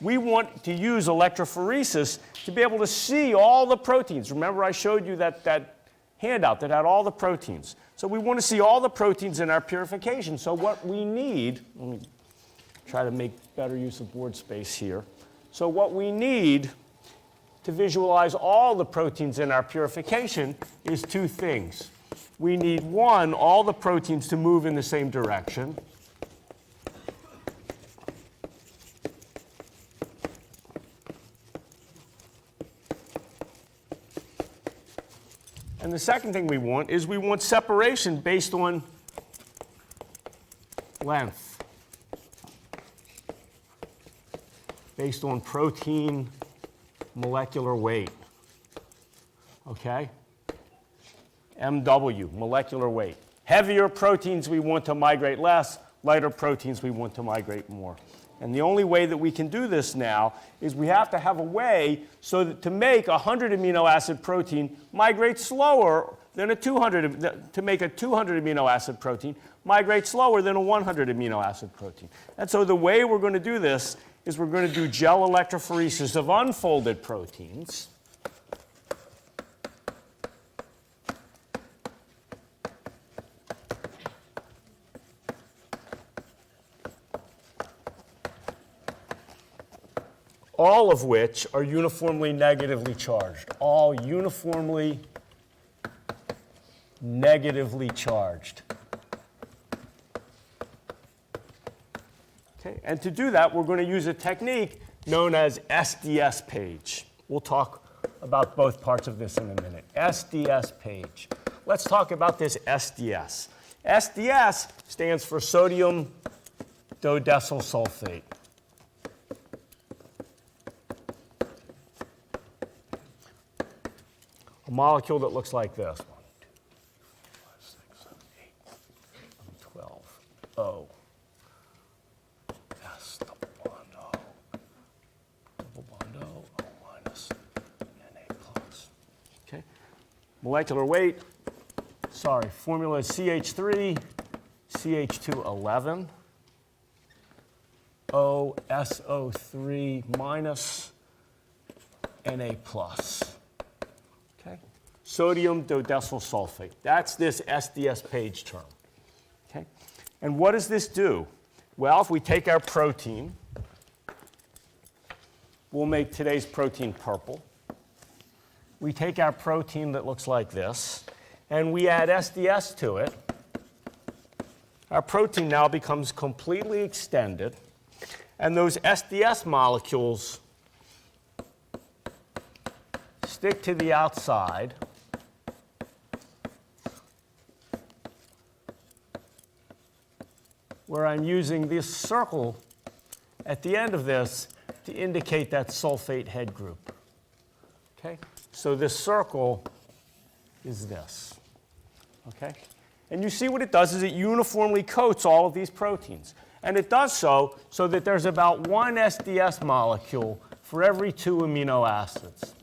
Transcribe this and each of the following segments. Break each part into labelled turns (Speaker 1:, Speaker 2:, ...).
Speaker 1: we want to use electrophoresis to be able to see all the proteins. Remember I showed you that handout that had all the proteins. So we want to see all the proteins in our purification. So what we need, let me try to make better use of board space here. So what we need to visualize all the proteins in our purification is two things. We need, one, all the proteins to move in the same direction. And the second thing we want is we want separation based on length, based on protein molecular weight. Okay? MW, molecular weight. Heavier proteins we want to migrate less, lighter proteins we want to migrate more. And the only way that we can do this now is we have to have a way so that to make a 100 amino acid protein migrate slower than a 200, to make a 200 amino acid protein migrate slower than a 100 amino acid protein. And so the way we're going to do this is we're going to do gel electrophoresis of unfolded proteins. All of which are uniformly negatively charged. All uniformly negatively charged. Okay, and to do that, we're going to use a technique known as SDS Page. We'll talk about both parts of this in a minute. SDS Page. Let's talk about this SDS. SDS stands for sodium dodecyl sulfate. A molecule that looks like this. 1, 2, 5, 6, 7, 8, 12, O. S, double bond O. Double bond O, O minus, Na plus. Okay. Molecular weight, sorry, formula is CH3, CH211, O, SO3 minus, Na plus. Okay. Sodium dodecyl sulfate. That's this SDS Page term. Okay. And what does this do? Well, if we take our protein, we'll make today's protein purple. We take our protein that looks like this, and we add SDS to it. Our protein now becomes completely extended, and those SDS molecules stick to the outside. Where I'm using this circle at the end of this to indicate that sulfate head group. Okay? So this circle is this. Okay? And you see what it does is it uniformly coats all of these proteins. And it does so that there's about one SDS molecule for every 2 amino acids.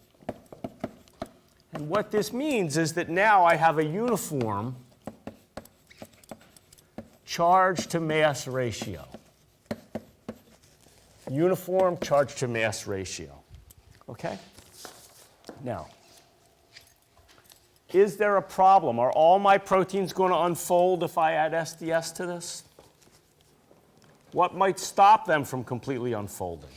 Speaker 1: And what this means is that now I have a uniform charge to mass ratio. Uniform charge to mass ratio. Okay? Now, is there a problem? Are all my proteins going to unfold if I add SDS to this? What might stop them from completely unfolding?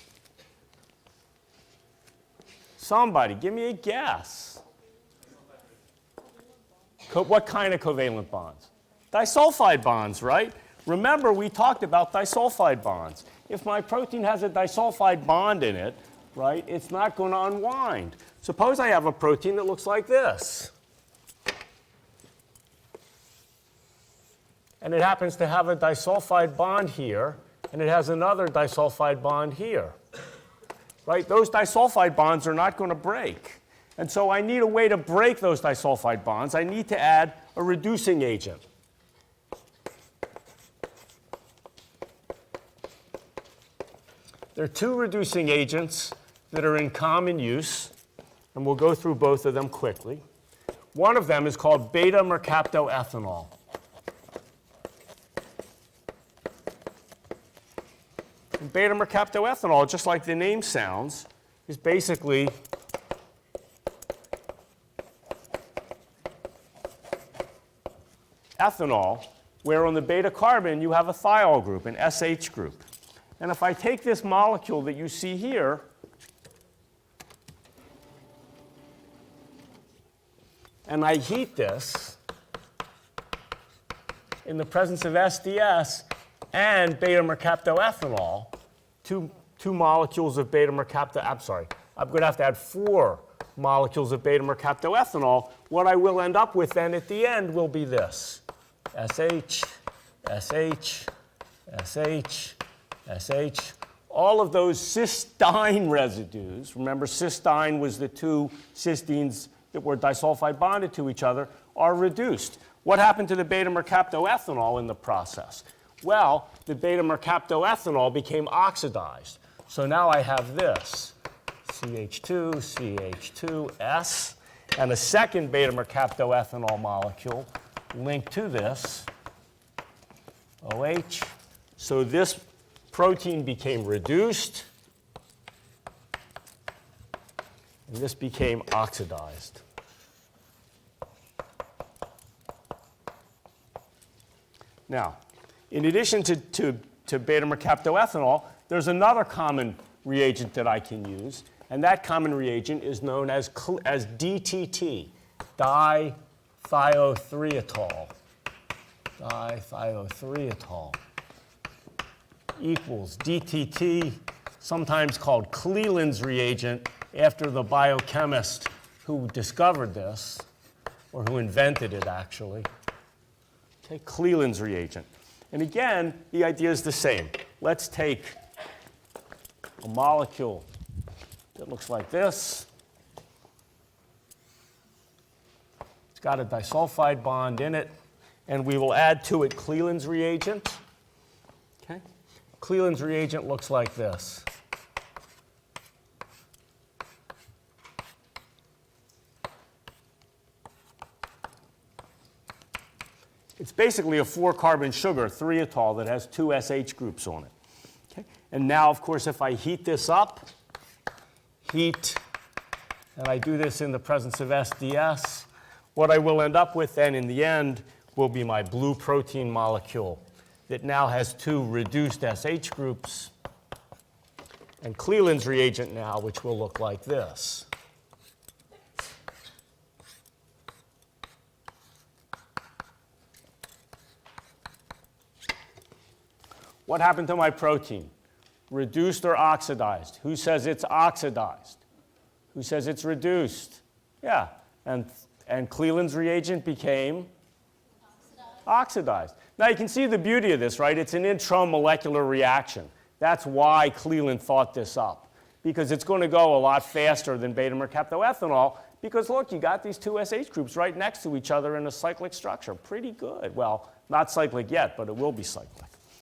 Speaker 1: Somebody, give me a guess. What kind of covalent bonds? Disulfide bonds, right? Remember, we talked about disulfide bonds. If my protein has a disulfide bond in it, right, it's not going to unwind. Suppose I have a protein that looks like this. And it happens to have a disulfide bond here, and it has another disulfide bond here. Right? Those disulfide bonds are not going to break. And so I need a way to break those disulfide bonds. I need to add a reducing agent. There are 2 reducing agents that are in common use, and we'll go through both of them quickly. One of them is called beta-mercaptoethanol. Beta-mercaptoethanol, just like the name sounds, is basically ethanol, where on the beta carbon you have a thiol group, an SH group. And if I take this molecule that you see here, and I heat this in the presence of SDS and beta-mercaptoethanol, two molecules of I'm going to have to add 4 molecules of beta-mercaptoethanol. What I will end up with then at the end will be this: SH, SH, SH, SH. All of those cysteine residues, remember cysteine was the 2 cysteines that were disulfide bonded to each other, are reduced. What happened to the beta-mercaptoethanol in the process? Well, the beta-mercaptoethanol became oxidized. So now I have this, CH2, CH2, S, and a second beta-mercaptoethanol molecule linked to this, OH. So this protein became reduced, and this became oxidized. Now, in addition to beta-mercaptoethanol, there's another common reagent that I can use, and that common reagent is known as DTT, dithiothiotol. Dithiothiotol equals DTT, sometimes called Cleland's reagent, after the biochemist who discovered this, or who invented it, actually. Okay, Cleland's reagent. And again, the idea is the same. Let's take a molecule that looks like this. It's got a disulfide bond in it, and we will add to it Cleland's reagent. Okay? Cleland's reagent looks like this. It's basically a 4-carbon sugar, 3-etol, that has 2 SH groups on it. Okay? And now, of course, if I heat this up, and I do this in the presence of SDS, what I will end up with then in the end will be my blue protein molecule that now has 2 reduced SH groups, and Cleland's reagent now, which will look like this. What happened to my protein? Reduced or oxidized? Who says it's oxidized? Who says it's reduced? Yeah, and Cleland's reagent became oxidized. Now you can see the beauty of this, right? It's an intramolecular reaction. That's why Cleland thought this up, because it's going to go a lot faster than beta-mercaptoethanol, because look, you got these 2 SH groups right next to each other in a cyclic structure. Pretty good. Well, not cyclic yet, but it will be cyclic.